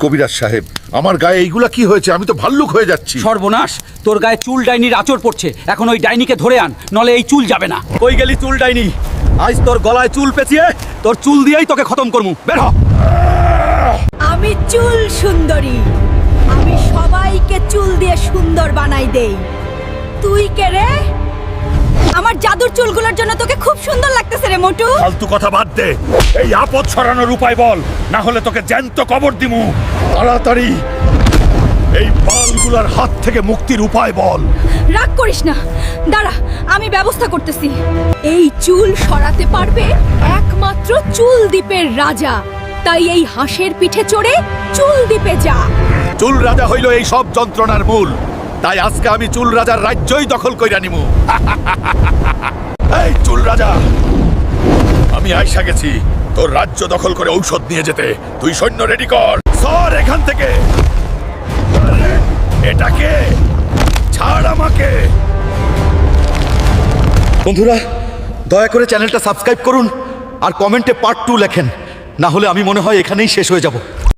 কবিরাজ সাহেব, আমার গায়ে এইগুলা কি হয়েছে? আমি তো ভাল্লুক হয়ে যাচ্ছি। সর্বনাশ, তোর গায়ে চুল ডাইনির আঁচড় পড়ছে। এখন ওই ডাইনিকে ধরে আন, নলে এই চুল যাবে না। কই গেলি চুল ডাইনি? আজ তোর গলায় চুল পেঁচিয়ে তোর চুল দিয়েই তোকে খতম করমু। বের হ। আমি চুল সুন্দরী, আমি সবাইকে চুল দিয়ে সুন্দর বানাই দেই। তুই কে রে? আমার জাদুর চুলগুলোর জন্য তোকে খুব সুন্দর লাগতেছে রে মোটু। ফালতু কথা বাদ দে, এই আপদ ছড়ানোর উপায় বল, না হলে তোকে জ্যান্ত কবর দিমু। তাড়াতাড়ি এই বালগুলার হাত থেকে মুক্তির উপায় বল। রাগ করিস না, দাঁড়া, আমি ব্যবস্থা করতেছি। এই চুল সরাতে পারবে একমাত্র চুল দ্বীপের রাজা। তাই এই হাঁসের পিঠে চড়ে চুল দ্বীপে যা। চুল রাজা হইল এই সব যন্ত্রণার মূল, তাই আজকে আমি চুল রাজার রাজ্যই দখল কইরা নিমু। এই চুল রাজা, আমি আইসা গেছি তোর রাজ্য দখল করে ঔষধ নিয়ে যেতে। তুই সৈন্য রেডি কর, সর এখান থেকে। এটাকে ছাড় আমাকে। বন্ধুরা, দয়া করে চ্যানেলটা সাবস্ক্রাইব করুন আর কমেন্টে পার্ট 2 লেখেন, না হলে আমি মনে হয় এখানেই শেষ হয়ে যাব।